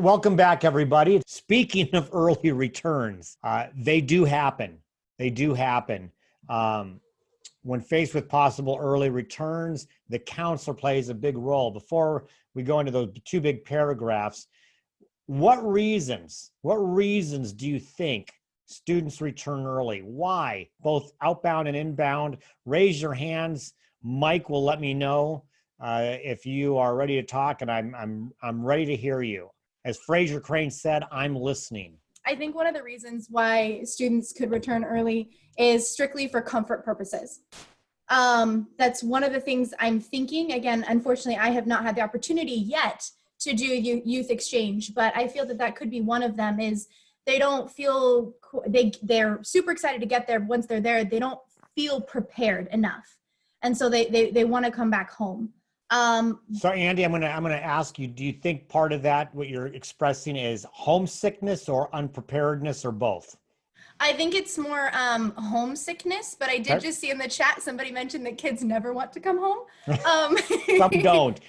Welcome back, everybody. Speaking of early returns, they do happen. They do happen. When faced with possible early returns, the counselor plays a big role. Before we go into those two big paragraphs, what reasons do you think students return early? Why? Both outbound and inbound. Raise your hands. Mike will let me know if you are ready to talk, and I'm ready to hear you. As Fraser Crane said, I'm listening. I think one of the reasons why students could return early is strictly for comfort purposes. That's one of the things I'm thinking. Again, unfortunately, I have not had the opportunity yet to do youth exchange, but I feel that that could be one of them. Is they don't feel, they're super excited to get there. Once they're there, they don't feel prepared enough. And so they want to come back home. So Andy, I'm gonna ask you, do you think part of that, what you're expressing, is homesickness or unpreparedness or both? I think it's more homesickness, but I did just see in the chat, somebody mentioned that kids never want to come home.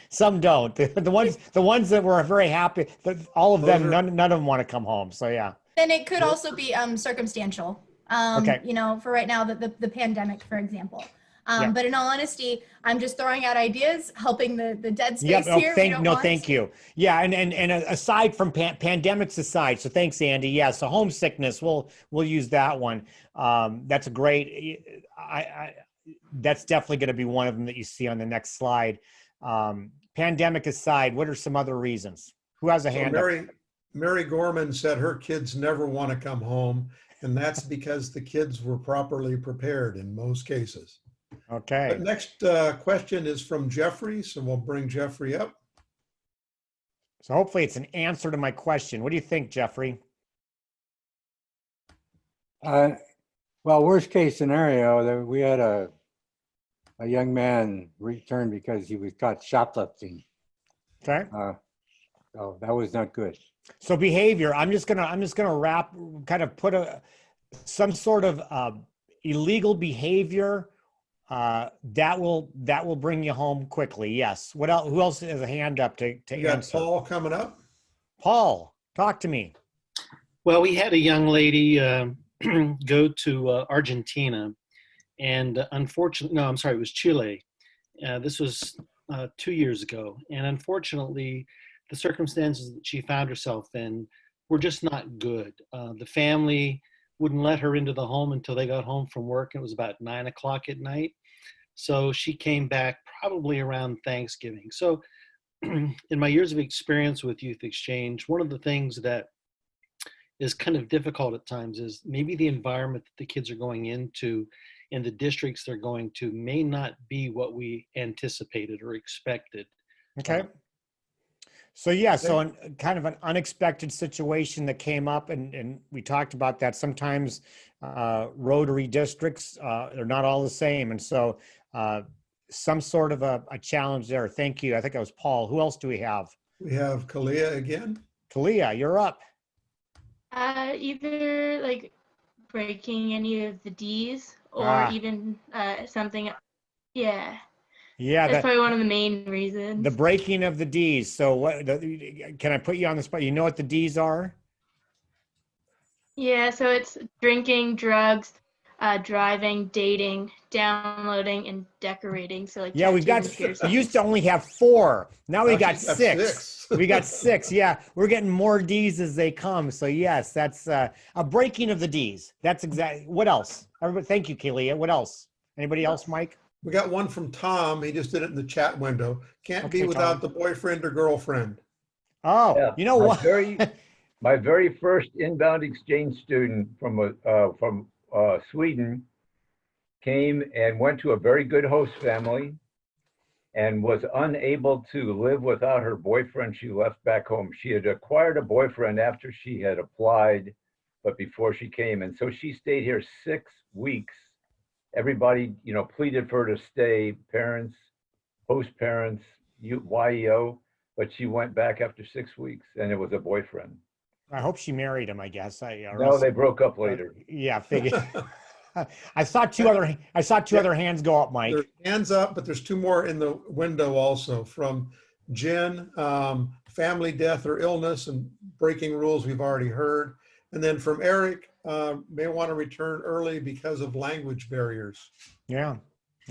Some don't. The ones that were very happy, all of them, none of them want to come home. So yeah. Then it could also be circumstantial. You know, for right now, the pandemic, for example. But in all honesty, I'm just throwing out ideas, helping the dead space here. Thank you. Yeah, and aside from pandemics aside, so thanks, Andy. Yeah, so homesickness, we'll use that one. That's a great. That's definitely going to be one of them that you see on the next slide. Pandemic aside, what are some other reasons? Who has a hand up? Mary Gorman said her kids never want to come home, and that's because the kids were properly prepared in most cases. Okay. The next question is from Jeffrey, so we'll bring Jeffrey up. So hopefully it's an answer to my question. What do you think, Jeffrey? Well, worst case scenario, we had a young man return because he was caught shoplifting. Okay. So that was not good. So behavior, I'm just gonna put some sort of illegal behavior that will bring you home quickly. Yes. What else? Who else has a hand up to You got answer? Paul coming up. Paul, talk to me. Well, we had a young lady go to Argentina, and unfortunately, no, I'm sorry, it was Chile. This was 2 years ago, and unfortunately, the circumstances that she found herself in were just not good. The family wouldn't let her into the home until they got home from work. It was about 9 o'clock at night. So she came back probably around Thanksgiving. So in my years of experience with youth exchange, one of the things that is kind of difficult at times is maybe the environment that the kids are going into in the districts they're going to may not be what we anticipated or expected. Okay. So yeah, so kind of an unexpected situation that came up, and we talked about that. Sometimes Rotary districts, they're not all the same. And so some sort of a challenge there. Thank you. I think that was Paul. Who else do we have? We have Kalia again. Kalia, you're up. Either like breaking any of the D's or even something. Yeah. Yeah, that's probably one of the main reasons. The breaking of the D's. So what, can I put you on the spot? You know what the D's are? Yeah, so it's drinking, drugs, driving, dating, downloading, and decorating. So like, yeah, we've got, we used to only have 4. Now we got 6. We got 6. Yeah, we're getting more D's as they come. So yes, that's a breaking of the D's. That's exactly. What else? Everybody, thank you, Kalia. What else? Anybody else, Mike? We got one from Tom. He just did it in the chat window. Can't be without the boyfriend or girlfriend. Oh, yeah, you know what? My very first inbound exchange student from Sweden came and went to a very good host family and was unable to live without her boyfriend. She left back home. She had acquired a boyfriend after she had applied, but before she came. And so she stayed here 6 weeks. Everybody, you know, pleaded for her to stay, parents, host parents, YEO, but she went back after 6 weeks, and it was a boyfriend. I hope she married him, I guess. No, they broke up later. Yeah, figured. I saw two other hands go up, Mike. There's hands up, but there's 2 more in the window also from Jen. family death or illness and breaking rules we've already heard. And then from Eric, may want to return early because of language barriers. Yeah.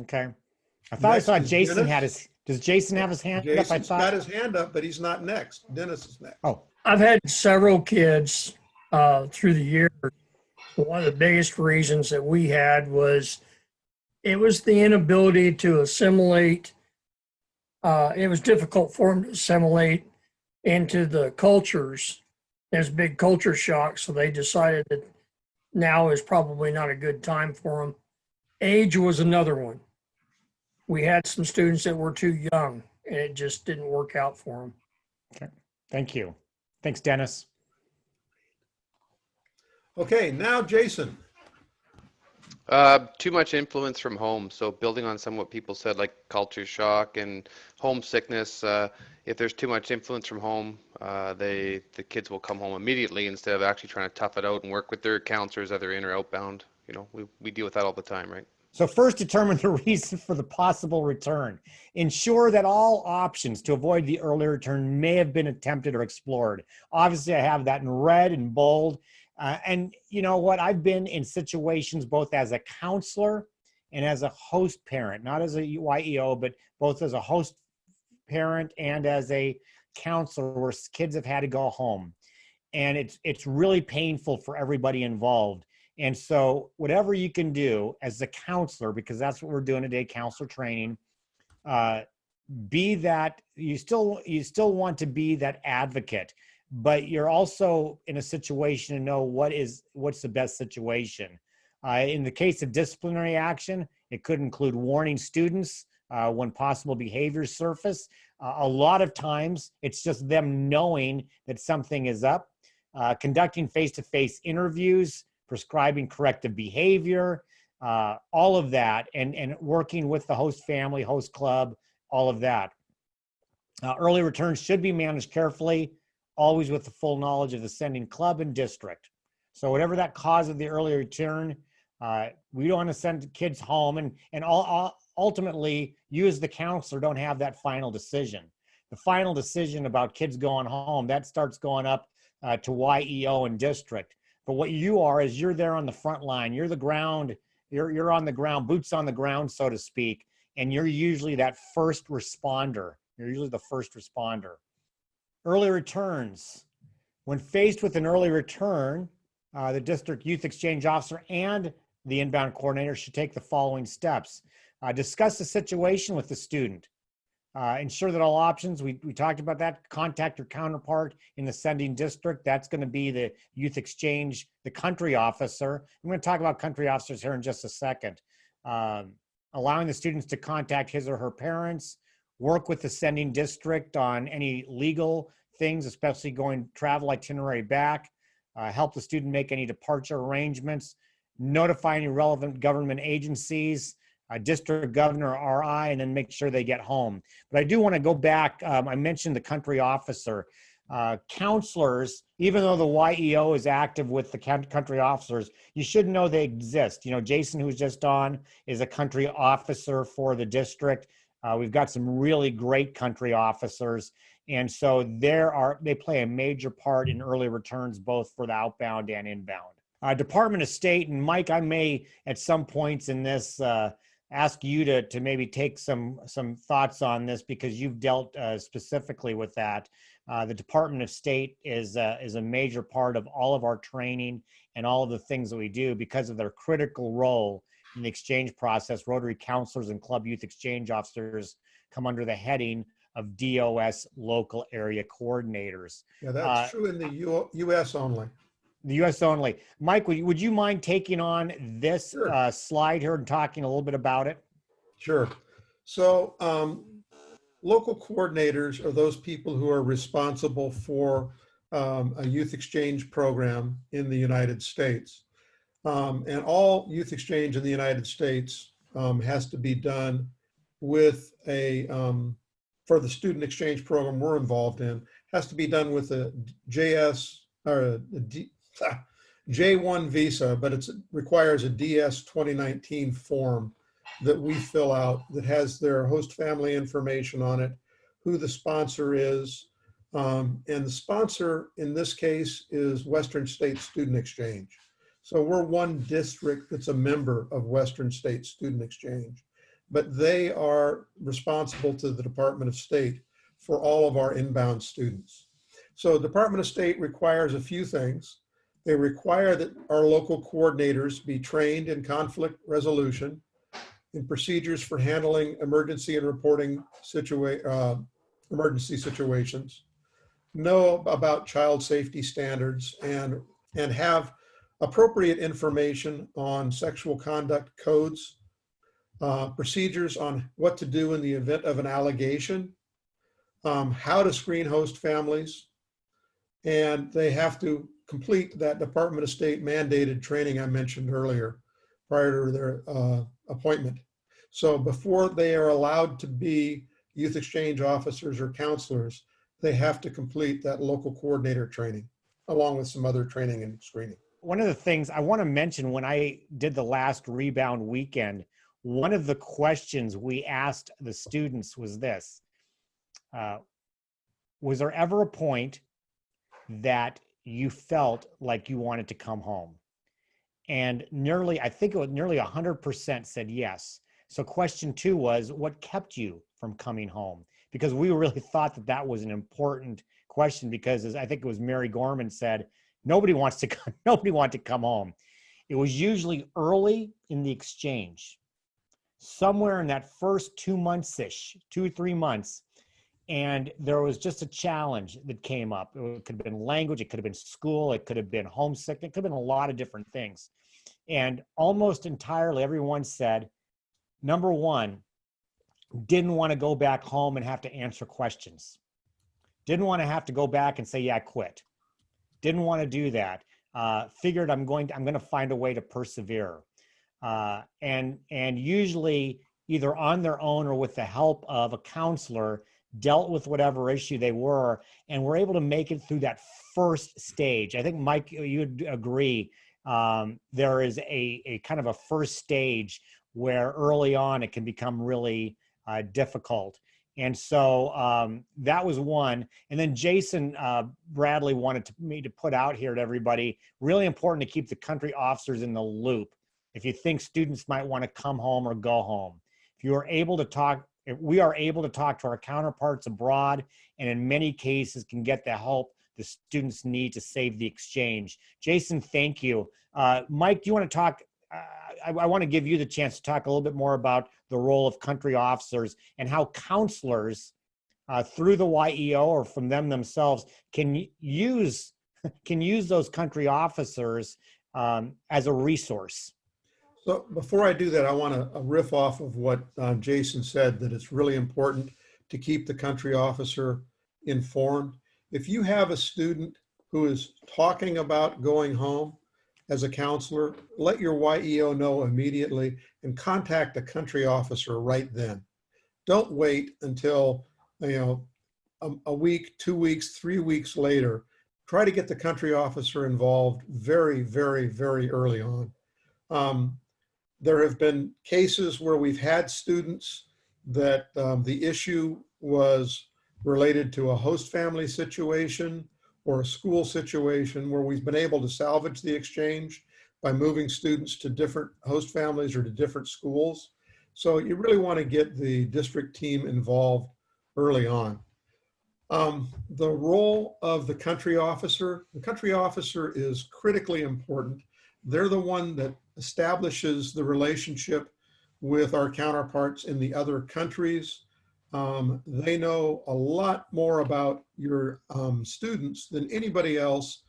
Okay. I thought Next I saw is Jason Dennis. had his, does Jason have his hand up? I Jason's got thought. his hand up, but he's not next. Dennis is next. Oh, I've had several kids through the years. One of the biggest reasons that we had was it was the inability to assimilate. It was difficult for them to assimilate into the cultures. There's a big culture shock, so they decided that now is probably not a good time for them. Age was another one. We had some students that were too young, and it just didn't work out for them. okay. Thank you. Thanks, Dennis. Okay, now Jason. Too much influence from home. So building on some of what people said, like culture shock and homesickness. If there's too much influence from home, the kids will come home immediately instead of actually trying to tough it out and work with their counselors, either in or outbound. You know, we deal with that all the time, right? So first, determine the reason for the possible return. Ensure that all options to avoid the early return may have been attempted or explored. Obviously, I have that in red and bold. And you know what? I've been in situations both as a counselor and as a host parent, not as a YEO, but both as a host parent and as a counselor where kids have had to go home. And it's really painful for everybody involved. And so whatever you can do as a counselor, because that's what we're doing today, counselor training, be that you still want to be that advocate, but you're also in a situation to know what's the best situation. In the case of disciplinary action, it could include warning students when possible behaviors surface. A lot of times it's just them knowing that something is up, conducting face-to-face interviews, prescribing corrective behavior, all of that, and working with the host family, host club, all of that. Early returns should be managed carefully, always with the full knowledge of the sending club and district. So whatever that cause of the early return, we don't want to send kids home, and ultimately, you as the counselor don't have that final decision. The final decision about kids going home, that starts going up to YEO and district. But what you are is you're there on the front line. You're the ground. You're on the ground, boots on the ground, so to speak. And you're usually that first responder. You're usually the first responder. Early returns. When faced with an early return, the district youth exchange officer and the inbound coordinator should take the following steps. Discuss the situation with the student. Ensure that all options, we talked about that, contact your counterpart in the sending district. That's going to be the youth exchange, the country officer. I'm going to talk about country officers here in just a second. Allowing the students to contact his or her parents, work with the sending district on any legal things, especially going travel itinerary back, help the student make any departure arrangements, notify any relevant government agencies, district governor or RI, and then make sure they get home. But I do want to go back. I mentioned the country officer. Counselors, even though the YEO is active with the country officers, you should know they exist. You know, Jason, who's just on, is a country officer for the district. We've got some really great country officers. And so they play a major part in early returns, both for the outbound and inbound. Department of State, and Mike, I may at some points in this ask you to maybe take some thoughts on this because you've dealt specifically with that. The Department of State is a major part of all of our training and all of the things that we do because of their critical role in the exchange process. Rotary counselors and club youth exchange officers come under the heading of DOS local area coordinators. Yeah, that's true in the U.S. only. The U.S. only. Mike, would you mind taking on this Sure. slide here and talking a little bit about it? Sure. So local coordinators are those people who are responsible for a youth exchange program in the United States. And all youth exchange in the United States has to be done with for the student exchange program we're involved in, has to be done with a J1 visa, but it requires a DS 2019 form that we fill out that has their host family information on it, who the sponsor is, And the sponsor in this case is Western State Student Exchange. So we're one district that's a member of Western State Student Exchange, but they are responsible to the Department of State for all of our inbound students. So Department of State requires a few things. They require that our local coordinators be trained in conflict resolution, in procedures for handling emergency and reporting emergency situations, know about child safety standards, and have appropriate information on sexual conduct codes, procedures on what to do in the event of an allegation, how to screen host families, and they have to complete that Department of State mandated training I mentioned earlier prior to their appointment. So before they are allowed to be youth exchange officers or counselors, they have to complete that local coordinator training, along with some other training and screening. One of the things I want to mention, when I did the last Rebound weekend, one of the questions we asked the students was this: was there ever a point that you felt like you wanted to come home? And I think it was nearly 100% said yes. So question 2 was, what kept you from coming home? Because we really thought that that was an important question, because as I think it was Mary Gorman said, nobody wanted to come home. It was usually early in the exchange, somewhere in that first 2 months-ish, 2 or 3 months. And there was just a challenge that came up. It could have been language, it could have been school, it could have been homesick, it could have been a lot of different things. And almost entirely everyone said, number one, didn't want to go back home and have to answer questions. Didn't want to have to go back and say, yeah, I quit. Didn't want to do that. Figured I'm going to find a way to persevere. And usually either on their own or with the help of a counselor, dealt with whatever issue they were, and were able to make it through that first stage. I think, Mike, you'd agree, there is a kind of a first stage where early on it can become really difficult. And so that was one. And then Jason Bradley wanted me to put out here to everybody, really important to keep the country officers in the loop. If you think students might want to come home or go home, if you are able to talk, if we are able to talk to our counterparts abroad, and in many cases can get the help the students need to save the exchange. Jason, thank you. Mike, do you want to talk? I want to give you the chance to talk a little bit more about the role of country officers and how counselors through the YEO or from them themselves can use those country officers as a resource. So before I do that, I want to riff off of what Jason said, that it's really important to keep the country officer informed. If you have a student who is talking about going home as a counselor, let your YEO know immediately and contact the country officer right then. Don't wait until a week, 2 weeks, 3 weeks later. Try to get the country officer involved very, very, very early on. There have been cases where we've had students that the issue was related to a host family situation or a school situation where we've been able to salvage the exchange by moving students to different host families or to different schools. So you really want to get the district team involved early on. The role of the country officer is critically important. They're the one that establishes the relationship with our counterparts in the other countries. They know a lot more about your students than anybody else,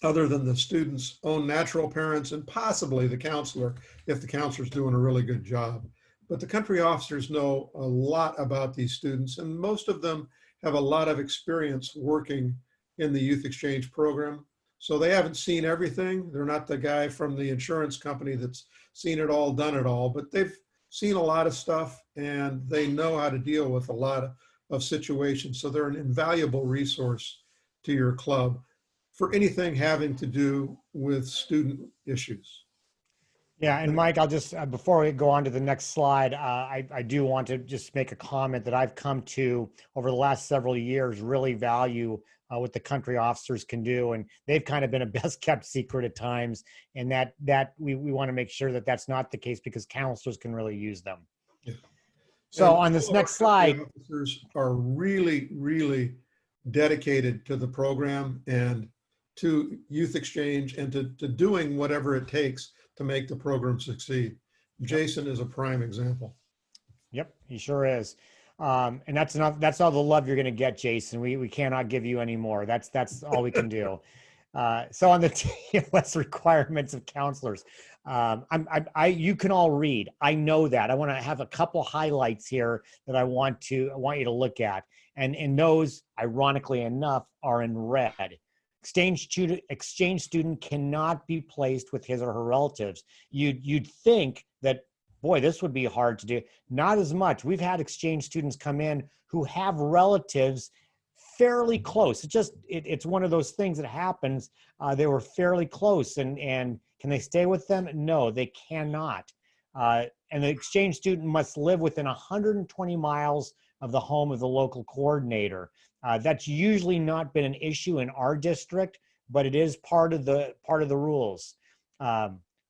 other than the student's own natural parents and possibly the counselor, if the counselor's doing a really good job. But the country officers know a lot about these students, and most of them have a lot of experience working in the youth exchange program. So they haven't seen everything. They're not the guy from the insurance company that's seen it all, done it all, but they've seen a lot of stuff and they know how to deal with a lot of situations. So they're an invaluable resource to your club for anything having to do with student issues. Yeah, and Mike, I'll just, before we go on to the next slide, I do want to just make a comment that I've come to over the last several years really value what the country officers can do. And they've kind of been a best kept secret at times. And that we want to make sure that that's not the case because counselors can really use them. Yeah. So And on this all of our next country slide, officers are really, really dedicated to the program and to youth exchange and to doing whatever it takes to make the program succeed. Jason is a prime example. yep, he sure is. And that's enough. That's all the love you're going to get, Jason. We cannot give you any more. That's all we can do. So on the TOS requirements of counselors, you can all read. I know that. I want to have a couple highlights here that I want you to look at, and those, ironically enough, are in red. Exchange student cannot be placed with his or her relatives. You'd think that, boy, this would be hard to do. Not as much. We've had exchange students come in who have relatives fairly close. It's one of those things that happens. They were fairly close, and can they stay with them? No, they cannot. And the exchange student must live within 120 miles of the home of the local coordinator. That's usually not been an issue in our district, but it is part of the rules.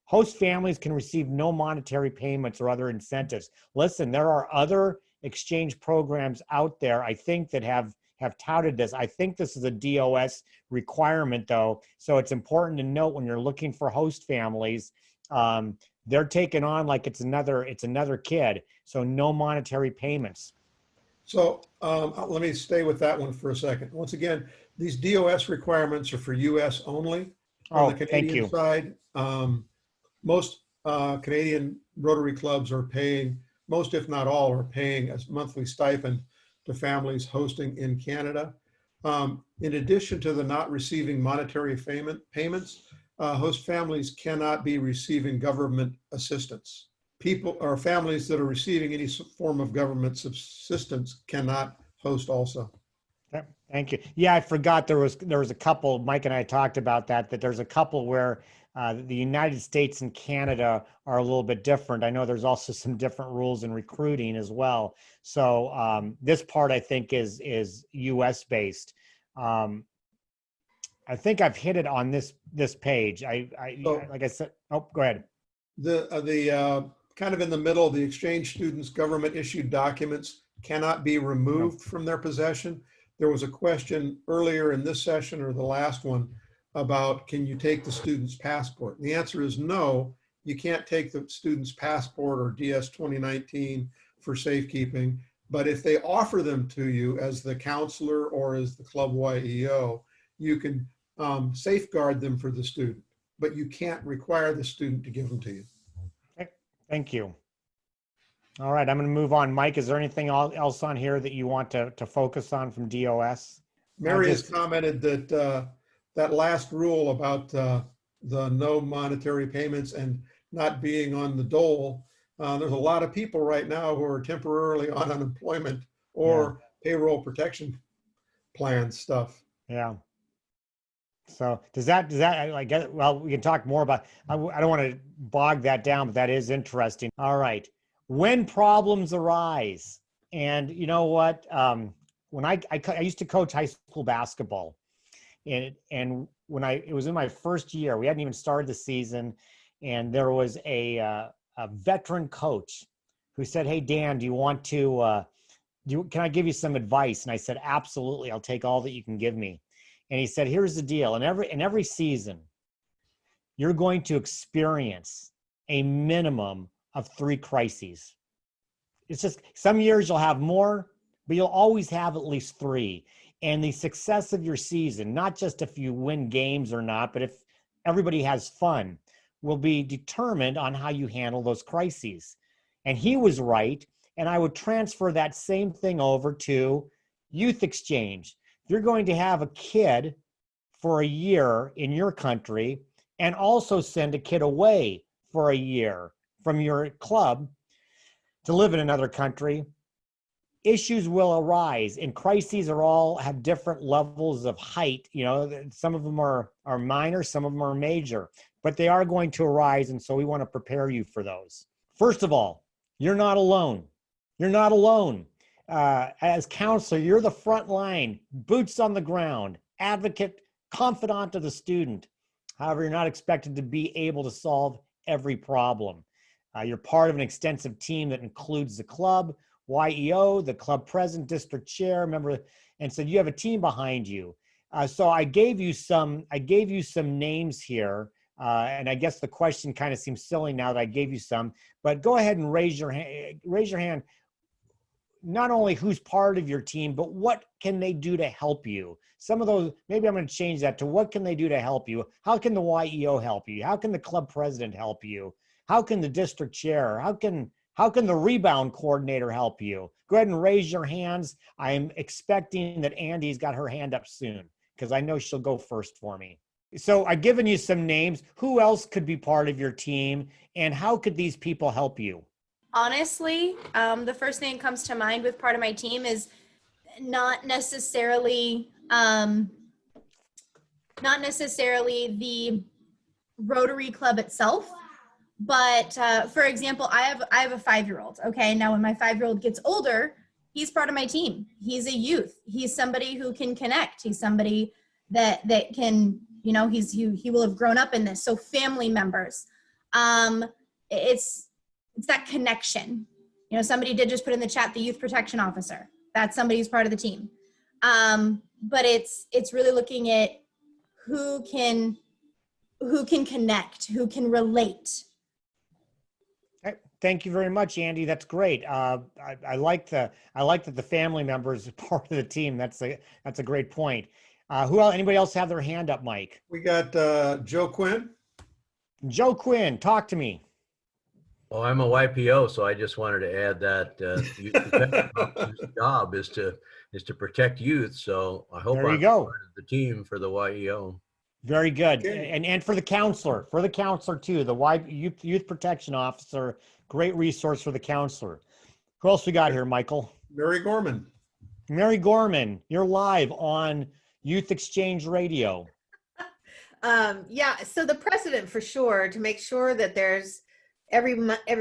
Host families can receive no monetary payments or other incentives. Listen, there are other exchange programs out there, I think, that have touted this. I think this is a DOS requirement, though. So it's important to note when you're looking for host families, they're taken on like it's another kid. So no monetary payments. So let me stay with that one for a second. Once again, these DOS requirements are for US only. On the Canadian side, most Canadian Rotary clubs are paying, most if not all, are paying a monthly stipend to families hosting in Canada. In addition to the not receiving monetary payments, host families cannot be receiving government assistance. People or families that are receiving any form of government assistance cannot host also. Thank you. Yeah, I forgot there was a couple, Mike and I talked about that there's a couple where the United States and Canada are a little bit different. I know there's also some different rules in recruiting as well. So this part I think is US based. I think I've hit it on this page. Like I said, oh, go ahead. The kind of in the middle, the exchange students' government issued documents cannot be removed from their possession. There was a question earlier in this session or the last one about, can you take the student's passport? And the answer is no, you can't take the student's passport or DS 2019 for safekeeping. But if they offer them to you as the counselor or as the club YEO, you can safeguard them for the student, but you can't require the student to give them to you. Okay, thank you. All right, I'm going to move on. Mike, is there anything else on here that you want to focus on from DOS? Mary has commented that that last rule about the no monetary payments and not being on the dole, there's a lot of people right now who are temporarily on unemployment or payroll protection plan stuff. Yeah. So does that I get, well, we can talk more about, I don't want to bog that down, but that is interesting. All right. When problems arise, and you know what, when I used to coach high school basketball, and when it was in my first year, we hadn't even started the season, and there was a veteran coach who said, "Hey Dan, do you want to can I give you some advice?" And I said, "Absolutely, I'll take all that you can give me." And he said, "Here's the deal. In every season, you're going to experience a minimum of 3 crises. It's just some years you'll have more, but you'll always have at least 3. And the success of your season, not just if you win games or not, but if everybody has fun, will be determined on how you handle those crises." And he was right. And I would transfer that same thing over to youth exchange. If you're going to have a kid for a year in your country and also send a kid away for a year from your club to live in another country, issues will arise, and crises have different levels of height. You know, some of them are minor, some of them are major, but they are going to arise. And so we want to prepare you for those. First of all, you're not alone. You're not alone. As counselor, you're the front line, boots on the ground, advocate, confidant of the student. However, you're not expected to be able to solve every problem. You're part of an extensive team that includes the club, YEO, the club president, district chair, member, and so you have a team behind you. So I gave you some names here, and I guess the question kind of seems silly now that I gave you some. But go ahead and raise your hand. Raise your hand. Not only who's part of your team, but what can they do to help you? Some of those, maybe I'm going to change that to what can they do to help you? How can the YEO help you? How can the club president help you? How can the district chair? How can the rebound coordinator help you? Go ahead and raise your hands. I'm expecting that Andy's got her hand up soon because I know she'll go first for me. So I've given you some names. Who else could be part of your team, and how could these people help you? Honestly, the first thing that comes to mind with part of my team is not necessarily the Rotary Club itself, but for example, I have a 5-year-old. Okay, now when my 5-year-old gets older, he's part of my team. He's a youth. He's somebody who can connect. He's somebody that can, you know, he will have grown up in this. So family members, it's that connection. You know, somebody did just put in the chat, the youth protection officer. That's somebody who's part of the team. But it's really looking at who can connect, who can relate. Thank you very much, Andy. That's great. I like that the family members are part of the team. That's a great point. Who else? Anybody else have their hand up, Mike? We got Joe Quinn. Joe Quinn, talk to me. Well, I'm a YPO, so I just wanted to add that youth protection officer's job is to protect youth. So I hope I'm part of the team for the YEO. Very good. Okay. And for the counselor too, the youth protection officer, great resource for the counselor. Who else we got here, Michael? Mary Gorman. Mary Gorman, you're live on Youth Exchange Radio. Yeah, so the precedent for sure, to make sure that there's every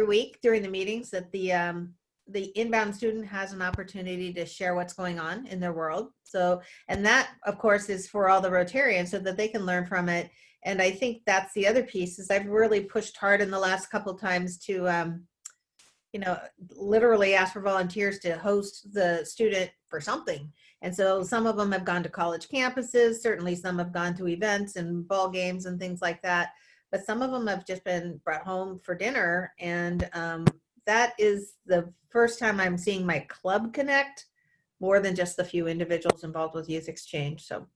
week during the meetings that the inbound student has an opportunity to share what's going on in their world. So, and that of course is for all the Rotarians so that they can learn from it. And I think that's the other piece is I've really pushed hard in the last couple of times to, you know, literally ask for volunteers to host the student for something. And so some of them have gone to college campuses. Certainly some have gone to events and ball games and things like that. But some of them have just been brought home for dinner. And that is the first time I'm seeing my club connect more than just the few individuals involved with Youth Exchange. So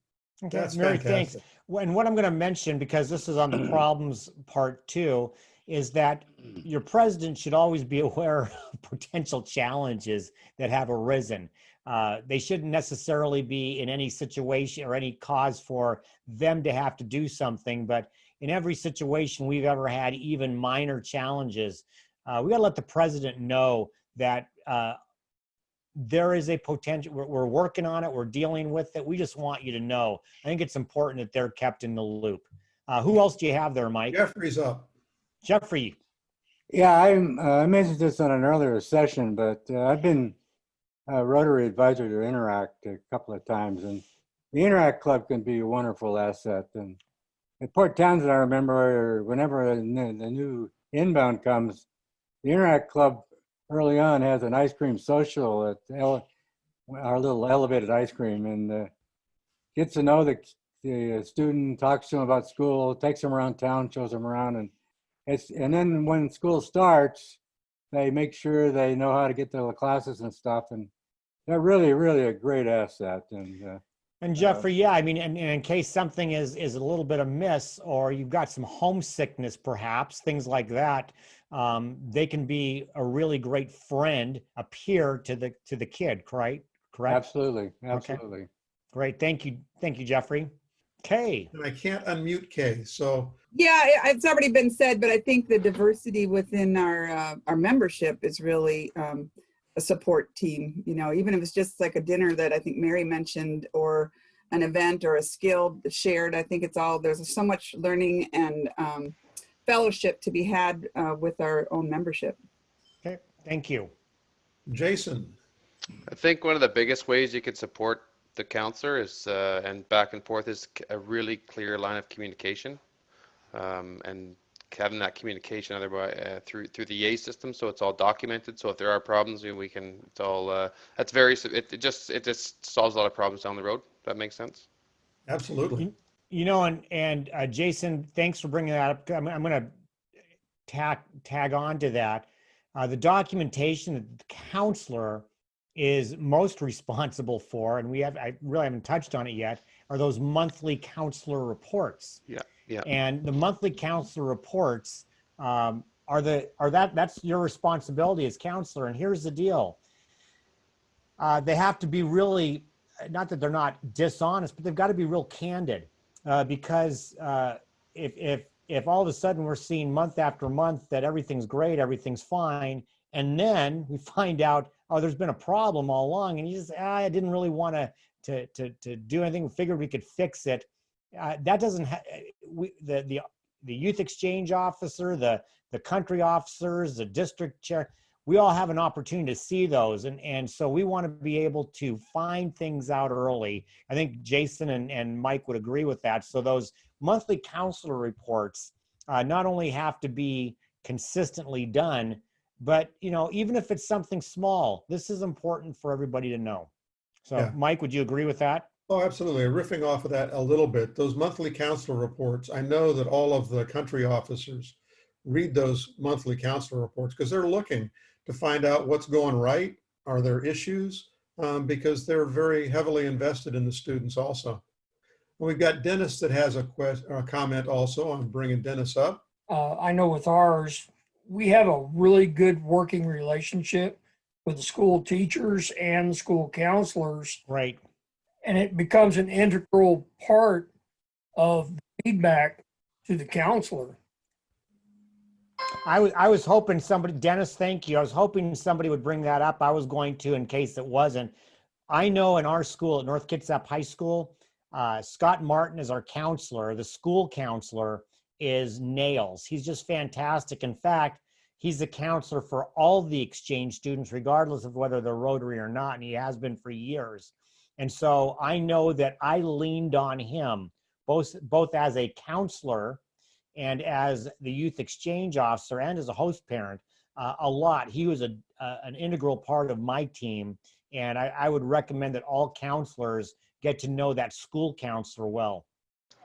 okay, that's Mary, fantastic. Thanks. And what I'm going to mention, because this is on the problems part too, is that your president should always be aware of potential challenges that have arisen. They shouldn't necessarily be in any situation or any cause for them to have to do something, but in every situation we've ever had, even minor challenges, we got to let the president know that there is a potential. We're working on it. We're dealing with it. We just want you to know. I think it's important that they're kept in the loop. Who else do you have there, Mike? Jeffrey's up. Jeffrey. Yeah, I mentioned this on an earlier session, but I've been a Rotary advisor to Interact a couple of times, and the Interact Club can be a wonderful asset. And at Port Townsend, I remember whenever the new inbound comes, the Interact Club early on has an ice cream social at our little elevated ice cream, and gets to know the student, talks to him about school, takes him around town, shows him around, and then when school starts, they make sure they know how to get to the classes and stuff, and they're really, really a great asset. And Jeffrey, yeah, I mean, and in case something is a little bit amiss, or you've got some homesickness, perhaps things like that, they can be a really great friend, a peer to the kid, correct? Absolutely. Okay. Great, thank you, Jeffrey. Kay. And I can't unmute Kay, so. Yeah, it's already been said, but I think the diversity within our membership is really a support team, you know, even if it's just like a dinner that I think Mary mentioned, or an event or a skill shared. I think it's all, there's so much learning and fellowship to be had with our own membership. Okay, thank you. Jason. I think one of the biggest ways you could support the counselor is, and back and forth, is a really clear line of communication, and having that communication otherwise through the EA system, so it's all documented. So if there are problems, we can. It's all. That's very. It just solves a lot of problems down the road. That makes sense. Absolutely. You know, and Jason, thanks for bringing that up. I'm going to tag on to that. The documentation that the counselor is most responsible for, and I really haven't touched on it yet, are those monthly counselor reports. Yeah, yeah. And the monthly counselor reports that's your responsibility as counselor. And here's the deal: they have to be really, not that they're not dishonest, but they've got to be real candid, because if all of a sudden we're seeing month after month that everything's great, everything's fine, and then we find out, oh, there's been a problem all along, and you just, I didn't really want to do anything. We figured we could fix it. That doesn't. The youth exchange officer, the country officers, the district chair, we all have an opportunity to see those, and so we want to be able to find things out early. I think Jason and Mike would agree with that. So those monthly counselor reports not only have to be consistently done, but even if it's something small, this is important for everybody to know. So yeah. Mike, would you agree with that? Oh, absolutely. Riffing off of that a little bit, those monthly counselor reports, I know that all of the country officers read those monthly counselor reports because they're looking to find out what's going right. Are there issues? Because they're very heavily invested in the students also. And we've got Dennis that has a comment also. I'm bringing Dennis up. I know with ours, we have a really good working relationship with the school teachers and the school counselors. Right. And it becomes an integral part of feedback to the counselor. I was hoping somebody, Dennis, thank you. I was hoping somebody would bring that up. I was going to, in case it wasn't. I know in our school at North Kitsap High School, Scott Martin is our counselor. The school counselor is nails. He's just fantastic. In fact, he's the counselor for all the exchange students, regardless of whether they're Rotary or not, and he has been for years. And so I know that I leaned on him, both as a counselor and as the youth exchange officer and as a host parent, a lot. He was an integral part of my team, and I would recommend that all counselors get to know that school counselor well.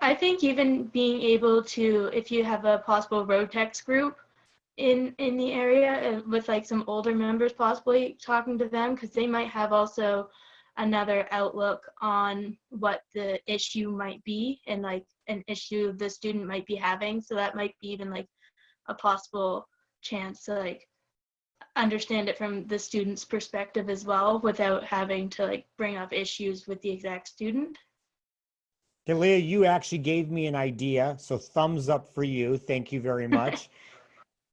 I think even being able to, if you have a possible Rotex group in the area with like some older members, possibly talking to them, because they might have also another outlook on what the issue might be and like an issue the student might be having. So that might be even like a possible chance to like understand it from the student's perspective as well, without having to like bring up issues with the exact student. Okay, Leah, you actually gave me an idea, so thumbs up for you. Thank you very much.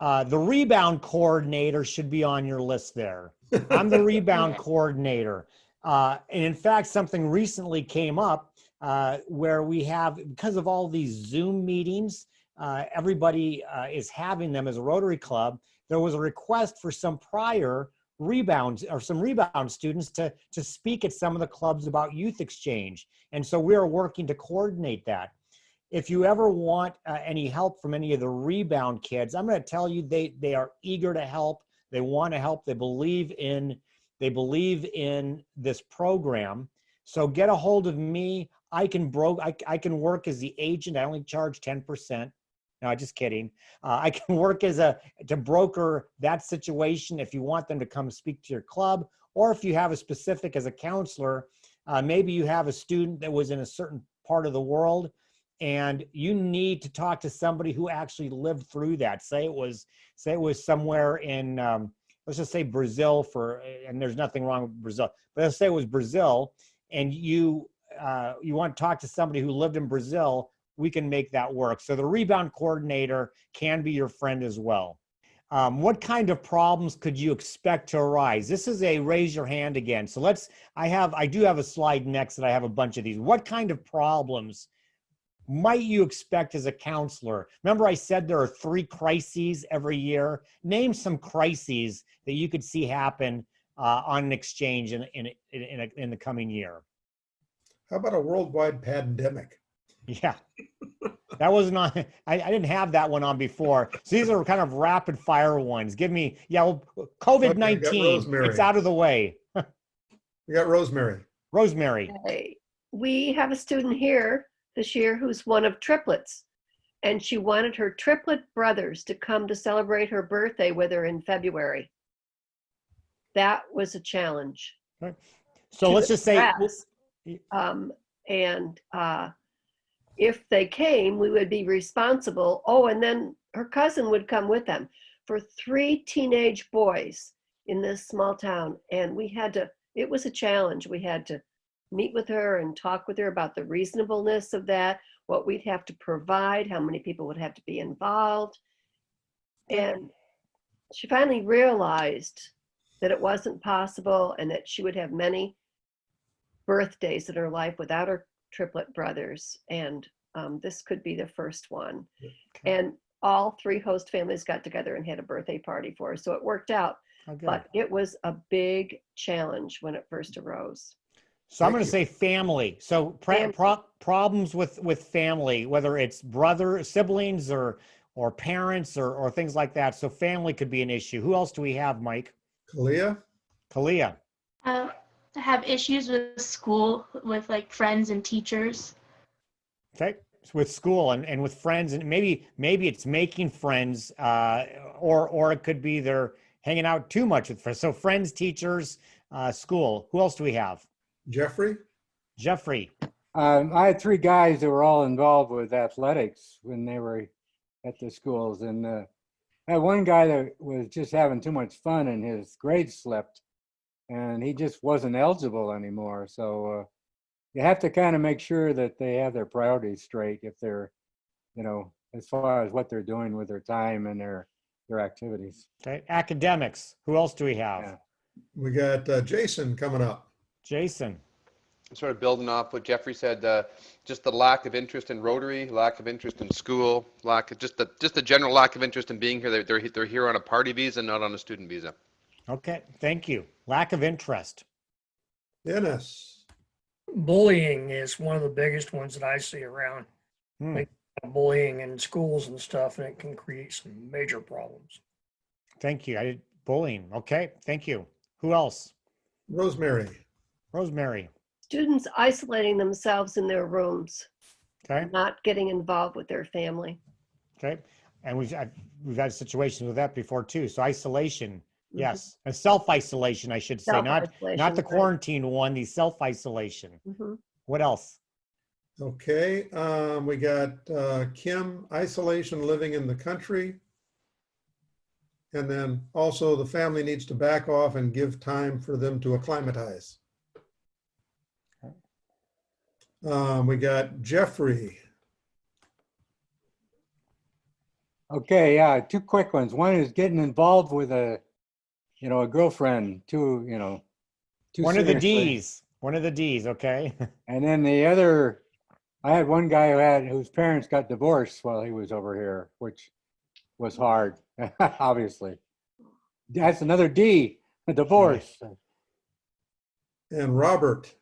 The rebound coordinator should be on your list there. I'm the rebound coordinator. And in fact, something recently came up where we have, because of all these Zoom meetings, everybody is having them as a Rotary Club. There was a request for some prior rebounds or some rebound students to speak at some of the clubs about youth exchange. And so we are working to coordinate that. If you ever want any help from any of the rebound kids, I'm going to tell you they are eager to help. They want to help. They believe in this program. So get a hold of me. I can work as the agent. I only charge 10%. No, just kidding. I can work to broker that situation if you want them to come speak to your club, or if you have a specific as a counselor, maybe you have a student that was in a certain part of the world and you need to talk to somebody who actually lived through that. Say it was somewhere in, let's just say Brazil and there's nothing wrong with Brazil, but let's say it was Brazil and you want to talk to somebody who lived in Brazil, we can make that work. So the rebound coordinator can be your friend as well. What kind of problems could you expect to arise? This is a raise your hand again. So I do have a slide next that I have a bunch of these. What kind of problems might you expect as a counselor? Remember I said there are 3 crises every year. Name some crises that you could see happen on an exchange in the coming year. How about a worldwide pandemic? Yeah, that was not, I didn't have that one on before. So these are kind of rapid fire ones. Give me, COVID-19, it's out of the way. We got Rosemary. Rosemary. Okay. We have a student here this year who's one of triplets, and she wanted her triplet brothers to come to celebrate her birthday with her in February. That was a challenge. Okay. So let's just say, if they came, we would be responsible. Oh, and then her cousin would come with them for 3 teenage boys in this small town. And it was a challenge. We had to meet with her and talk with her about the reasonableness of that, what we'd have to provide, how many people would have to be involved. And she finally realized that it wasn't possible and that she would have many birthdays in her life without her triplet brothers, and this could be the first one. Okay. And all 3 host families got together and had a birthday party for her, so it worked out. Okay. But it was a big challenge when it first arose. So I'm going to say family. So problems with family, whether it's siblings or parents or things like that. So family could be an issue. Who else do we have, Mike? Kalia. Have issues with school, with like friends and teachers. Okay, with school and with friends, and maybe it's making friends, or it could be they're hanging out too much with friends. So friends, teachers, school. Who else do we have? Jeffrey. I had 3 guys that were all involved with athletics when they were at the schools, and I had one guy that was just having too much fun and his grades slipped, and he just wasn't eligible anymore. So you have to kind of make sure that they have their priorities straight if they're, as far as what they're doing with their time and their activities. Okay, academics. Who else do we have? Yeah. We got Jason coming up. Jason. Sort of building off what Jeffrey said, just the lack of interest in Rotary, lack of interest in school, just the general lack of interest in being here. They're here on a party visa, not on a student visa. Okay, thank you. Lack of interest. Dennis. Bullying is one of the biggest ones that I see around. Like bullying in schools and stuff, and it can create some major problems. Thank you. Bullying. Okay, thank you. Who else? Rosemary. Students isolating themselves in their rooms. Okay. Not getting involved with their family. Okay, and we've had situations with that before too. So isolation. Yes, a self-isolation, I should say, not the quarantine one, the self-isolation. What else? Okay, we got Kim, isolation, living in the country. And then also the family needs to back off and give time for them to acclimatize. We got Jeffrey. Okay, yeah, 2 quick ones. One is getting involved with a girlfriend too one of the D's, okay. And then the other, I had one guy whose parents got divorced while he was over here, which was hard, obviously. That's another D, a divorce. And Robert.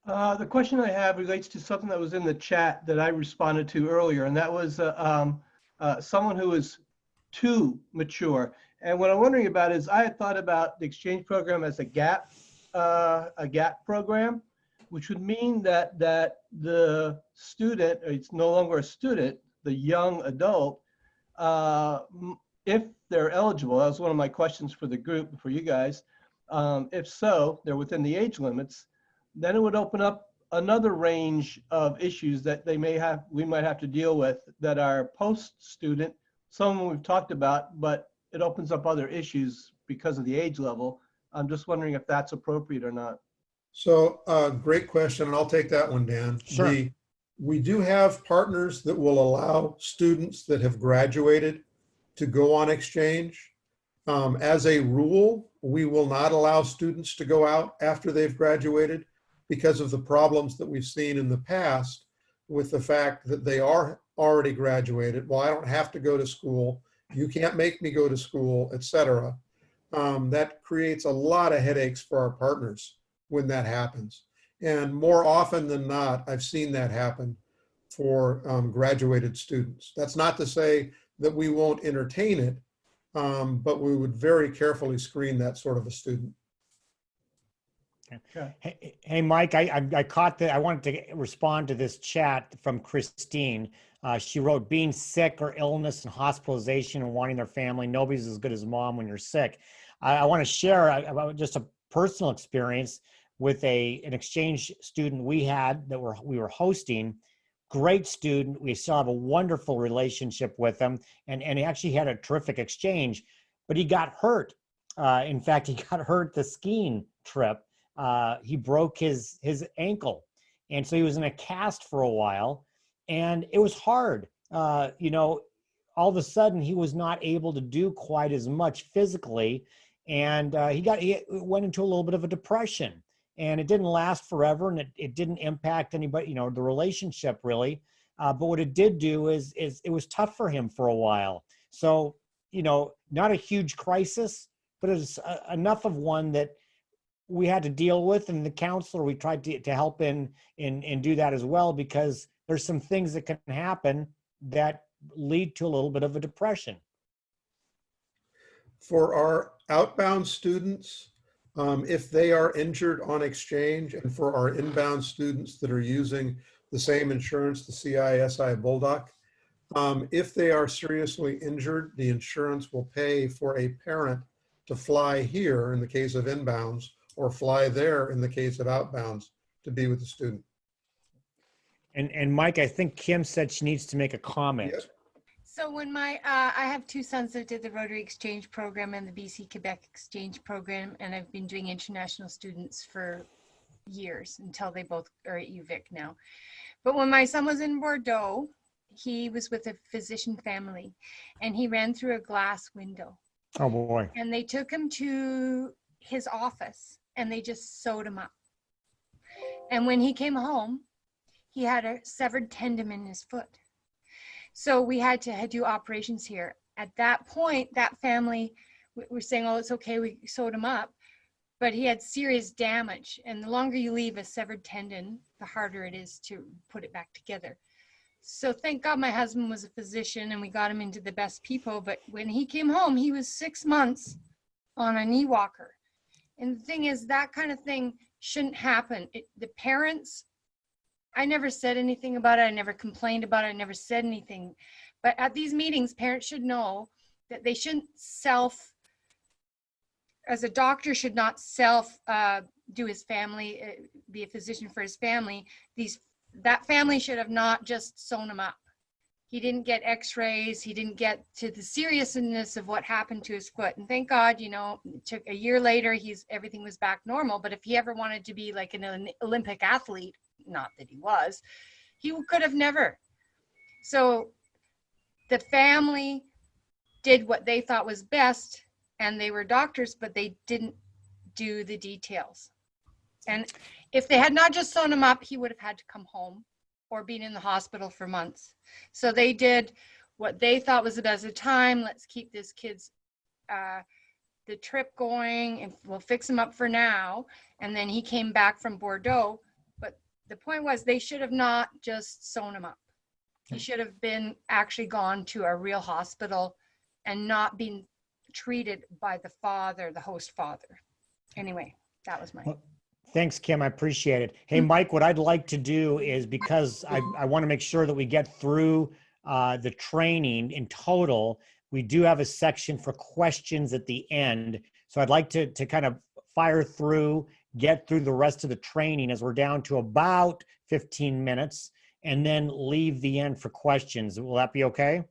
The question I have relates to something that was in the chat that I responded to earlier, and that was someone who is too mature. And what I'm wondering about is I had thought about the exchange program as a gap program, which would mean that the student, it's no longer a student, the young adult, if they're eligible, that was one of my questions for the group, for you guys. If so, they're within the age limits, then it would open up another range of issues that we might have to deal with that are post-student. Some of them we've talked about, but it opens up other issues because of the age level. I'm just wondering if that's appropriate or not. So great question, and I'll take that one, Dan. Sure. We do have partners that will allow students that have graduated to go on exchange. As a rule, we will not allow students to go out after they've graduated because of the problems that we've seen in the past with the fact that they are already graduated. Well, I don't have to go to school. You can't make me go to school, etc. That creates a lot of headaches for our partners when that happens. And more often than not, I've seen that happen for graduated students. That's not to say that we won't entertain it, but we would very carefully screen that sort of a student. Okay. Hey, Mike, I caught that. I wanted to respond to this chat from Christine. She wrote, being sick or illness and hospitalization and wanting their family. Nobody's as good as mom when you're sick. I want to share about just a personal experience with an exchange student we had that we were hosting. Great student. We still have a wonderful relationship with him, and he actually had a terrific exchange, but he got hurt. In fact, he got hurt the skiing trip. He broke his ankle, and so he was in a cast for a while, and it was hard. You know, all of a sudden he was not able to do quite as much physically, and he went into a little bit of a depression. And it didn't last forever, and it didn't impact anybody, you know, the relationship really. But what it did do is it was tough for him for a while. So, you know, not a huge crisis, but it's enough of one that we had to deal with. And the counselor, we tried to help in do that as well, because there's some things that can happen that lead to a little bit of a depression. For our outbound students, if they are injured on exchange, and for our inbound students that are using the same insurance, the CISI Bulldog, if they are seriously injured, the insurance will pay for a parent to fly here in the case of inbounds, or fly there in the case of outbounds to be with the student. And Mike, I think Kim said she needs to make a comment. Yes. So when I have two sons that did the Rotary Exchange Program and the BC Quebec Exchange Program, and I've been doing international students for years until they both are at UVic now. But when my son was in Bordeaux, he was with a physician family, and he ran through a glass window. Oh boy. And they took him to his office and they just sewed him up. And when he came home, he had a severed tendon in his foot. So we had to do operations here. At that point, that family were saying, oh, it's okay, we sewed him up. But he had serious damage. And the longer you leave a severed tendon, the harder it is to put it back together. So thank God my husband was a physician and we got him into the best people. But when he came home, he was 6 months on a knee walker. And the thing is, that kind of thing shouldn't happen. The parents, I never said anything about it. I never complained about it. I never said anything. But at these meetings, parents should know that they shouldn't as a doctor should not do his family, be a physician for his family. That family should have not just sewn him up. He didn't get x-rays. He didn't get to the seriousness of what happened to his foot. And thank God, you know, it took a year later, everything was back normal. But if he ever wanted to be like an Olympic athlete, not that he was, he could have never. So the family did what they thought was best, and they were doctors, but they didn't do the details. And if they had not just sewn him up, he would have had to come home or been in the hospital for months. So they did what they thought was the best of time. Let's keep this kid's the trip going, and we'll fix him up for now. And then he came back from Bordeaux. But the point was, they should have not just sewn him up. He should have been actually gone to a real hospital and not been treated by the father, the host father. Anyway, that was my... Thanks, Kim. I appreciate it. Hey, Mike, what I'd like to do is, because I want to make sure that we get through the training in total, we do have a section for questions at the end. So I'd like to kind of fire through, get through the rest of the training as we're down to about 15 minutes, and then leave the end for questions. Will that be okay?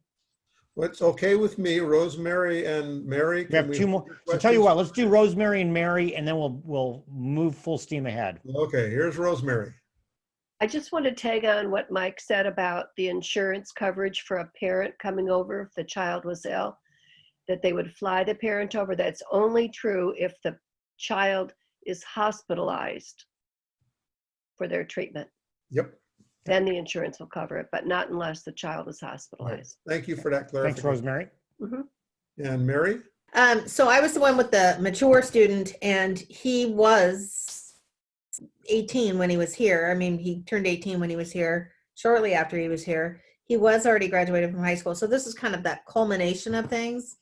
Well, it's okay with me. Rosemary and Mary. We have two more. So tell you what, let's do Rosemary and Mary, and then we'll move full steam ahead. Okay, here's Rosemary. I just want to tag on what Mike said about the insurance coverage for a parent coming over if the child was ill. that they would fly the parent over. That's only true if the child is hospitalized for their treatment. Yep. Then the insurance will cover it, but not unless the child is hospitalized. Thank you for that Thanks, clarification. Rosemary. And Mary? So I was the one with the mature student, and he was 18 when he was here. I mean, he turned 18 when he was here, shortly after he was here. He was already graduated from high school. So this is kind of that culmination of things.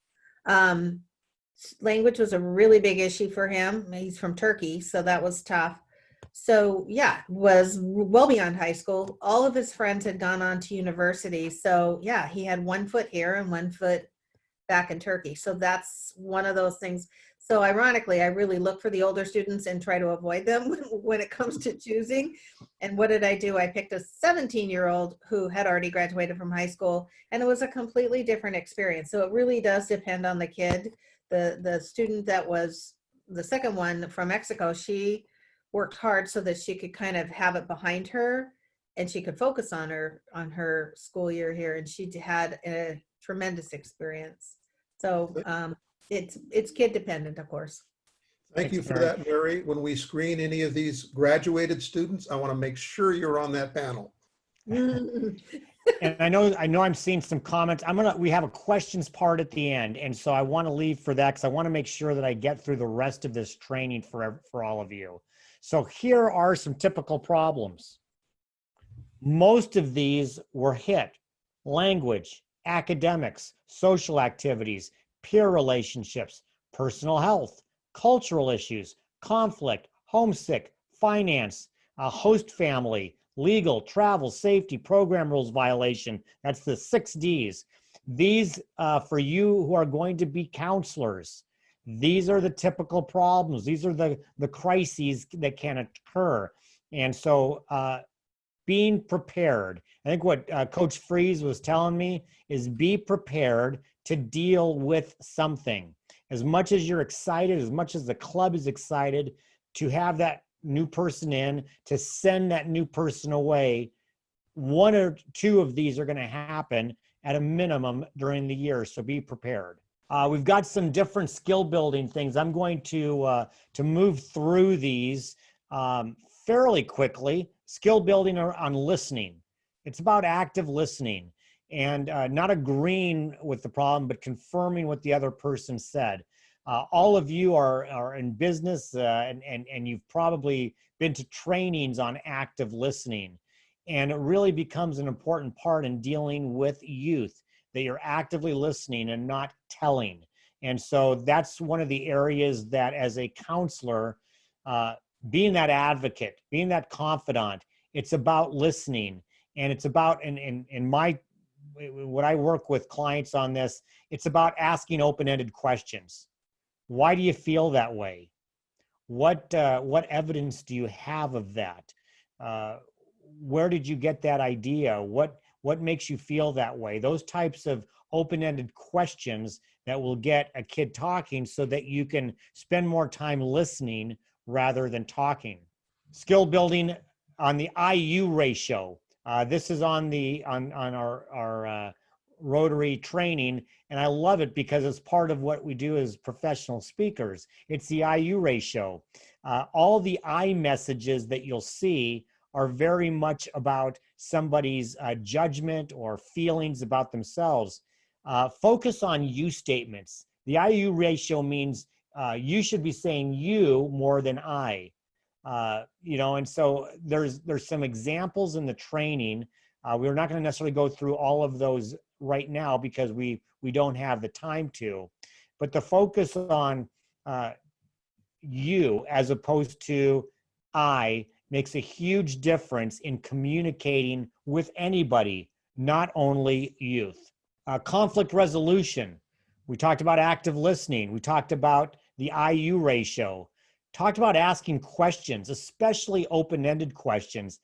Language was a really big issue for him. He's from Turkey, so that was tough. So yeah, was well beyond high school. All of his friends had gone on to university. So yeah, he had 1 foot here and 1 foot back in Turkey. So that's one of those things. So ironically, I really look for the older students and try to avoid them when it comes to choosing. And what did I do? I picked a 17-year-old who had already graduated from high school, and it was a completely different experience. So it really does depend on the kid. The student that was the second one from Mexico, she worked hard so that she could kind of have it behind her and she could focus on her school year here. And she had a tremendous experience. So it's kid dependent, of course. Thank you for that, Mary. When we screen any of these graduated students, I want to make sure you're on that panel. And I know I'm seeing some comments. We have a questions part at the end. And so I want to leave for that because I want to make sure that I get through the rest of this training for all of you. So here are some typical problems. Most of these were hit: language, academics, social activities, peer relationships, personal health, cultural issues, conflict, homesick, finance, host family, legal, travel, safety, program rules violation. That's the 6 Ds. These, for you who are going to be counselors, these are the typical problems. These are the crises that can occur. And so being prepared, I think what Coach Freeze was telling me is be prepared to deal with something. As much as you're excited, as much as the club is excited to have that new person in, to send that new person away, 1 or 2 of these are going to happen at a minimum during the year. So be prepared. We've got some different skill building things. I'm going to move through these fairly quickly. Skill building on listening. It's about active listening and not agreeing with the problem, but confirming what the other person said. All of you are in business and you've probably been to trainings on active listening. And it really becomes an important part in dealing with youth, that you're actively listening and not telling. And so that's one of the areas that as a counselor, being that advocate, being that confidant, it's about listening. And it's about, what I work with clients on this, it's about asking open-ended questions. Why do you feel that way? What evidence do you have of that? Where did you get that idea? What makes you feel that way? Those types of open-ended questions that will get a kid talking so that you can spend more time listening rather than talking. Skill building on the IU ratio. This is on our Rotary training, and I love it because it's part of what we do as professional speakers. It's the IU ratio. All the I messages that you'll see are very much about somebody's judgment or feelings about themselves. Focus on you statements. The IU ratio means you should be saying you more than I. And so there's some examples in the training. We're not going to necessarily go through all of those right now because we don't have the time to, but the focus on you as opposed to I makes a huge difference in communicating with anybody, not only youth. Conflict resolution. We talked about active listening. We talked about the IU ratio. Talked about asking questions, especially open-ended questions.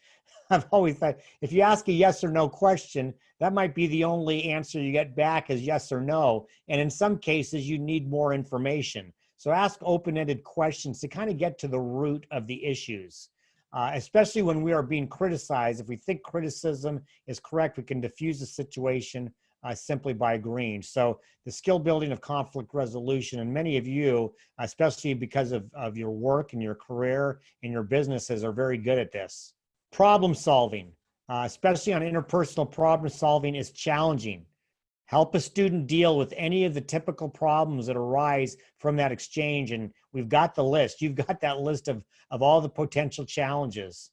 I've always thought if you ask a yes or no question, that might be the only answer you get back is yes or no. And in some cases, you need more information. So ask open-ended questions to kind of get to the root of the issues, especially when we are being criticized. If we think criticism is correct, we can diffuse the situation simply by agreeing. So the skill building of conflict resolution, and many of you, especially because of your work and your career and your businesses, are very good at this. Problem solving, especially on interpersonal problem solving, is challenging. Help a student deal with any of the typical problems that arise from that exchange. And we've got the list. You've got that list of all the potential challenges.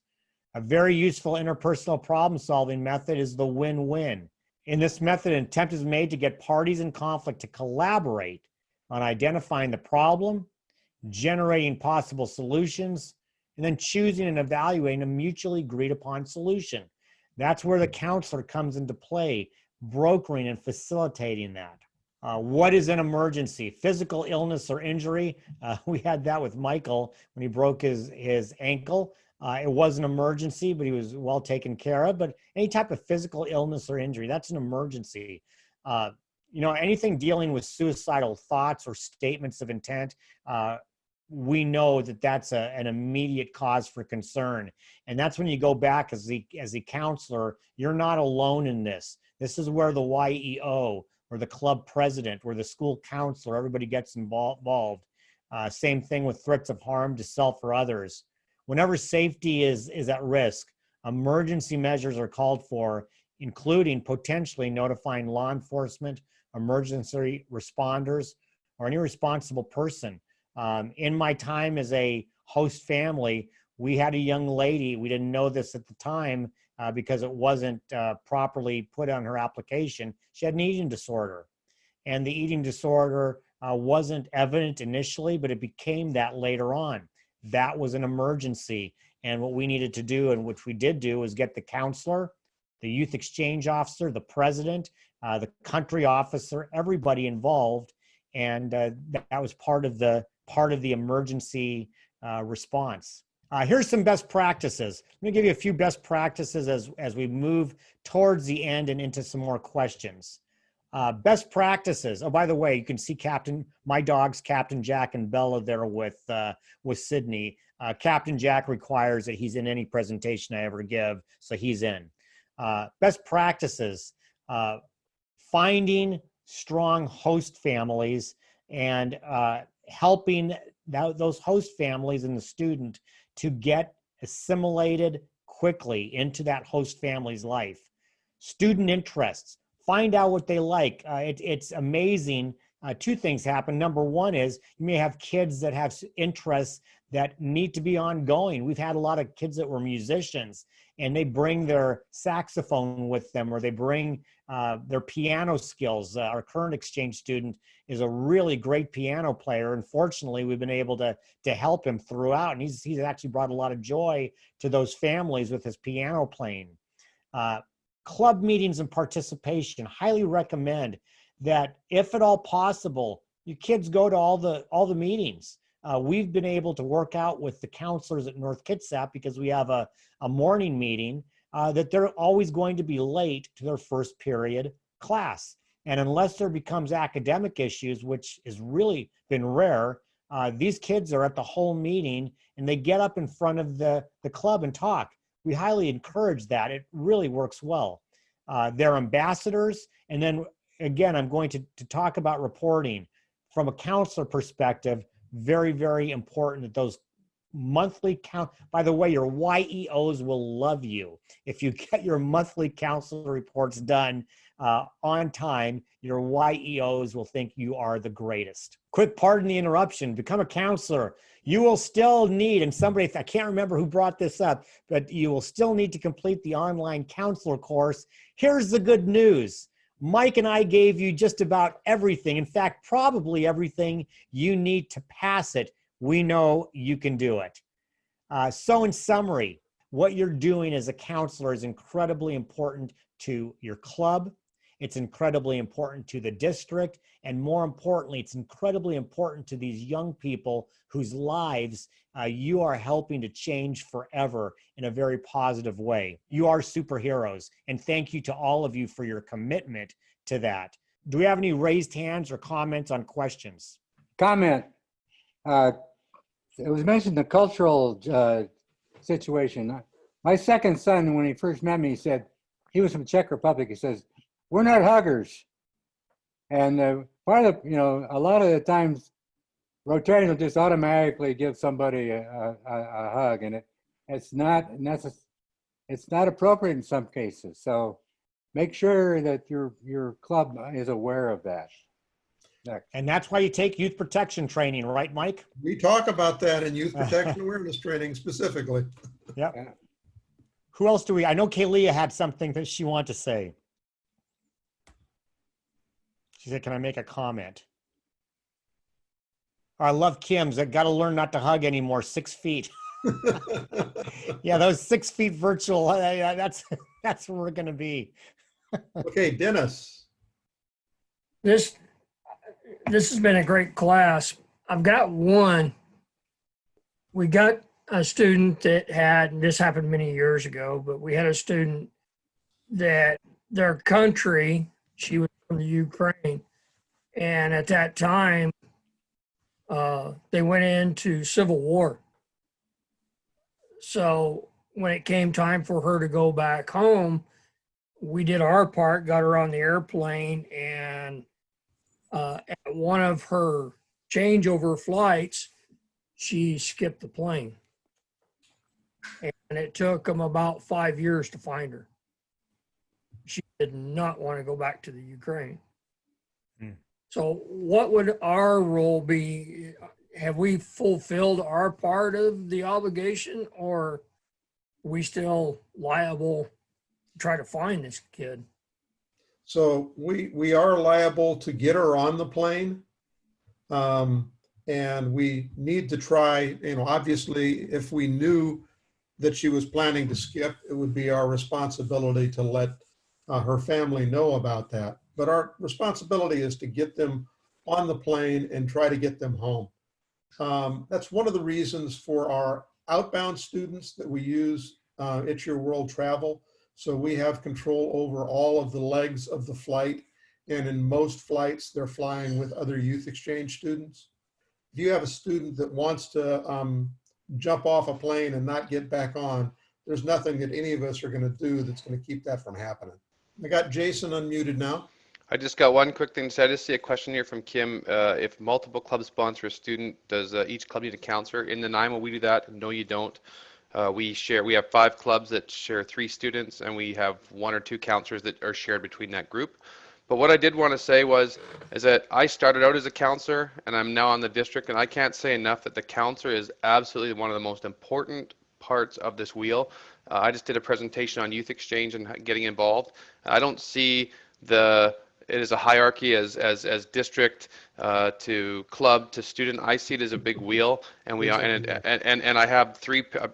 A very useful interpersonal problem solving method is the win-win. In this method, an attempt is made to get parties in conflict to collaborate on identifying the problem, generating possible solutions, and then choosing and evaluating a mutually agreed upon solution. That's where the counselor comes into play, brokering and facilitating that. What is an emergency? Physical illness or injury. We had that with Michael when he broke his ankle. It was an emergency, but he was well taken care of. But any type of physical illness or injury, that's an emergency. Anything dealing with suicidal thoughts or statements of intent, we know that that's an immediate cause for concern. And that's when you go back as the counselor, you're not alone in this. This is where the YEO or the club president or the school counselor, everybody gets involved. Same thing with threats of harm to self or others. Whenever safety is at risk, emergency measures are called for, including potentially notifying law enforcement, emergency responders, or any responsible person. In my time as a host family, we had a young lady, we didn't know this at the time because it wasn't properly put on her application. She had an eating disorder. And the eating disorder wasn't evident initially, but it became that later on. That was an emergency. And what we needed to do, and which we did do, was get the counselor, the youth exchange officer, the president, the country officer, everybody involved. And that was part of the emergency response. Here's some best practices. Let me give you a few best practices as we move towards the end and into some more questions. Best practices. Oh, by the way, you can see my dogs, Captain Jack and Bella, there with Sydney. Captain Jack requires that he's in any presentation I ever give, so he's in. Best practices. Finding strong host families and helping those host families and the student to get assimilated quickly into that host family's life. Student interests. Find out what they like. It's amazing. Two things happen. Number one is you may have kids that have interests that need to be ongoing. We've had a lot of kids that were musicians and they bring their saxophone with them, or they bring their piano skills. Our current exchange student is a really great piano player. And fortunately, we've been able to help him throughout. And he's actually brought a lot of joy to those families with his piano playing. Club meetings and participation. Highly recommend that if at all possible, you kids go to all the meetings. We've been able to work out with the counselors at North Kitsap, because we have a morning meeting, that they're always going to be late to their first period class. And unless there becomes academic issues, which has really been rare, these kids are at the whole meeting and they get up in front of the club and talk. We highly encourage that. It really works well. They're ambassadors. And then again, I'm going to talk about reporting from a counselor perspective. Very, very important that those monthly count. By the way, your YEOs will love you. If you get your monthly counselor reports done on time, your YEOs will think you are the greatest. Quick, pardon the interruption. Become a counselor. You will still need, and somebody, I can't remember who brought this up, but you will still need to complete the online counselor course. Here's the good news. Mike and I gave you just about everything. In fact, probably everything you need to pass it. We know you can do it. So in summary, what you're doing as a counselor is incredibly important to your club. It's incredibly important to the district. And more importantly, it's incredibly important to these young people whose lives you are helping to change forever in a very positive way. You are superheroes. And thank you to all of you for your commitment to that. Do we have any raised hands or comments on questions? Comment. It was mentioned the cultural situation. My second son, when he first met me, he said, he was from Czech Republic. He says, we're not huggers. And part of, a lot of the times Rotarians will just automatically give somebody a hug, and it's not appropriate in some cases. So make sure that your club is aware of that. And that's why you take youth protection training, right, Mike? We talk about that in youth protection awareness training specifically. Yep. Yeah. Who else do we? I know Kaylia had something that she wanted to say. She said, "Can I make a comment?" I love Kim's. I got to learn not to hug anymore. 6 feet. Yeah, those 6 feet virtual. That's where we're gonna be. Okay, Dennis. This has been a great class. I've got one. We got a student that had, and this happened many years ago, but we had a student that their country, she was from the Ukraine, and at that time, they went into civil war. So when it came time for her to go back home, we did our part, got her on the airplane, and at one of her changeover flights, she skipped the plane. And it took them about 5 years to find her. She did not want to go back to the Ukraine. So what would our role be? Have we fulfilled our part of the obligation, or are we still liable to try to find this kid? So we are liable to get her on the plane. And we need to try, obviously, if we knew that she was planning to skip, it would be our responsibility to let her family know about that. But our responsibility is to get them on the plane and try to get them home. That's one of the reasons for our outbound students that we use It's Your World Travel. So we have control over all of the legs of the flight. And in most flights, they're flying with other youth exchange students. If you have a student that wants to jump off a plane and not get back on, there's nothing that any of us are going to do that's going to keep that from happening. I got Jason unmuted now. I just got one quick thing to say. I just see a question here from Kim. If multiple clubs sponsor a student, does each club need a counselor? In the NYMA, we do that. No, you don't. We have 5 clubs that share 3 students, and we have 1 or 2 counselors that are shared between that group. But what I did want to say is that I started out as a counselor, and I'm now on the district, and I can't say enough that the counselor is absolutely one of the most important parts of this wheel. I just did a presentation on youth exchange and getting involved. I don't see it as a hierarchy as district to club to student. I see it as a big wheel, and I have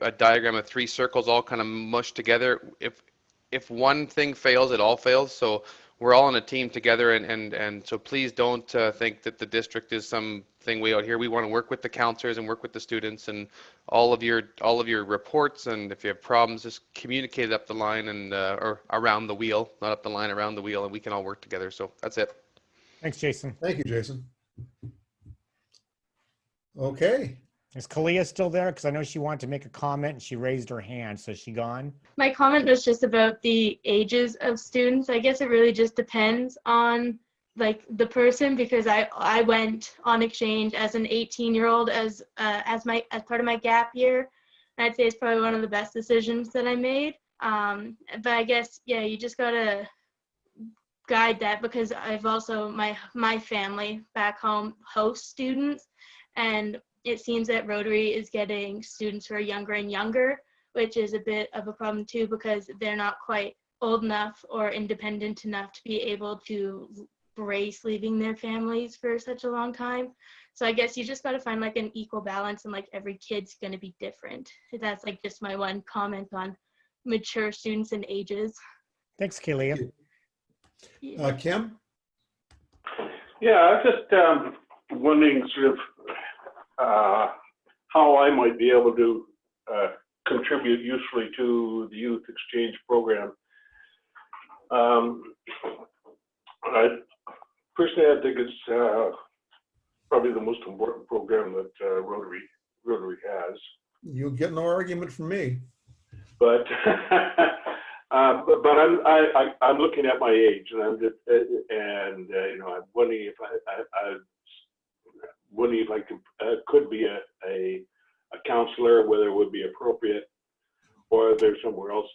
a diagram of 3 circles all kind of mushed together. If one thing fails, it all fails. So we're all on a team together, and so please don't think that the district is something way out here. We want to work with the counselors and work with the students, and all of your reports, and if you have problems, just communicate it up the line and or around the wheel, not up the line, around the wheel, and we can all work together. So that's it. Thanks, Jason. Thank you, Jason. Okay. Is Kalia still there? Because I know she wanted to make a comment and she raised her hand. So is she gone? My comment was just about the ages of students. I guess it really just depends on like the person, because I went on exchange as an 18-year-old as part of my gap year. And I'd say it's probably one of the best decisions that I made. But I guess, yeah, you just gotta guide that, because I've also, my family back home hosts students, and it seems that Rotary is getting students who are younger and younger, which is a bit of a problem too, because they're not quite old enough or independent enough to be able to brace leaving their families for such a long time. So I guess you just got to find like an equal balance, and like every kid's going to be different. That's like just my one comment on mature students and ages. Thanks, Kalia. Kim? Yeah, I was just wondering sort of how I might be able to contribute usefully to the youth exchange program. Personally, I think it's probably the most important program that Rotary has. You'll get no argument from me. But But I'm looking at my age, and I'm just, you know, I'm wondering if I wondering if I could be a counselor, whether it would be appropriate, or if there's somewhere else,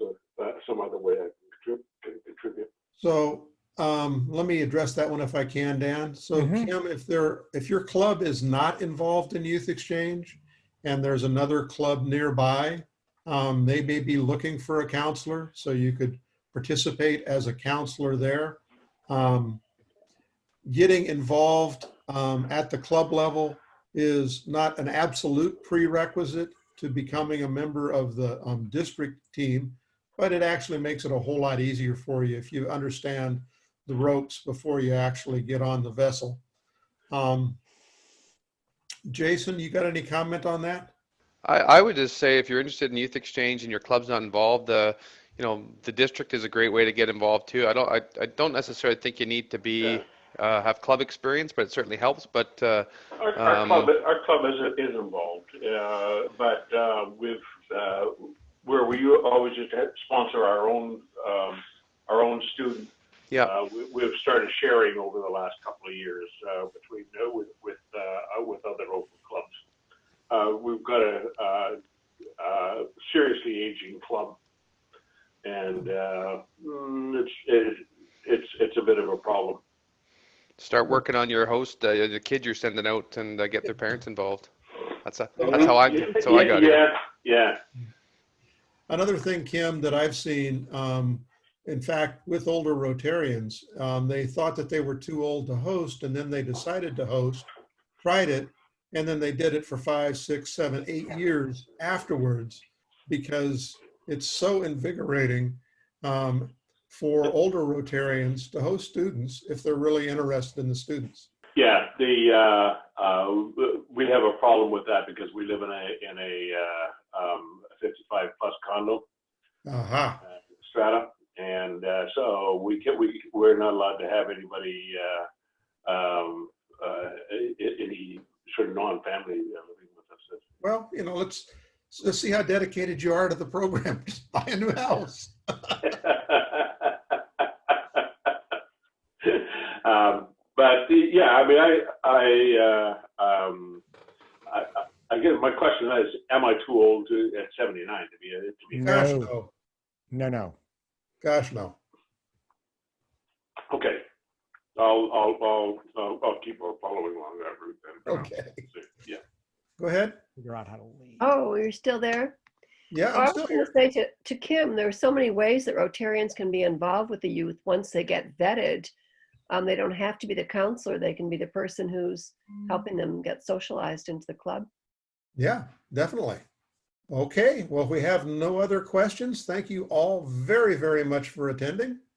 some other way I can contribute. So let me address that one if I can, Dan. So Kim, if your club is not involved in youth exchange and there's another club nearby, they may be looking for a counselor, so you could participate as a counselor there. Getting involved at the club level is not an absolute prerequisite to becoming a member of the district team, but it actually makes it a whole lot easier for you if you understand the ropes before you actually get on the vessel. Jason, you got any comment on that? I would just say if you're interested in youth exchange and your club's not involved, you know, the district is a great way to get involved too. I don't necessarily think you need to be have club experience, but it certainly helps. But our club is involved, but where we always just sponsor our own student. Yeah, we've started sharing over the last couple of years between with other local clubs. We've got a seriously aging club, and it's a bit of a problem. Start working on your host, the kid you're sending out, and get their parents involved. That's how I got it. Yeah. Another thing, Kim, that I've seen, in fact, with older Rotarians, they thought that they were too old to host, and then they decided to host, tried it, and then they did it for 5, 6, 7, 8 years afterwards, because it's so invigorating for older Rotarians to host students if they're really interested in the students. Yeah, we have a problem with that because we live in a 55 plus condo strata, and so we're not allowed to have anybody any sort of non-family living with us. Well, you know, let's see how dedicated you are to the program. Just buy a new house. But yeah, I mean, I guess my question is, am I too old at 79 to be? Gosh, no. No. Gosh, no. Okay, I'll keep following along that route then. Okay. Yeah. Go ahead. Figure out how to lead. Oh, you're still there? Yeah, I I'm was still going here. to say to Kim, there are so many ways that Rotarians can be involved with the youth once they get vetted. They don't have to be the counselor. They can be the person who's helping them get socialized into the club. Yeah, definitely. Okay, well, if we have no other questions, thank you all very, very much for attending.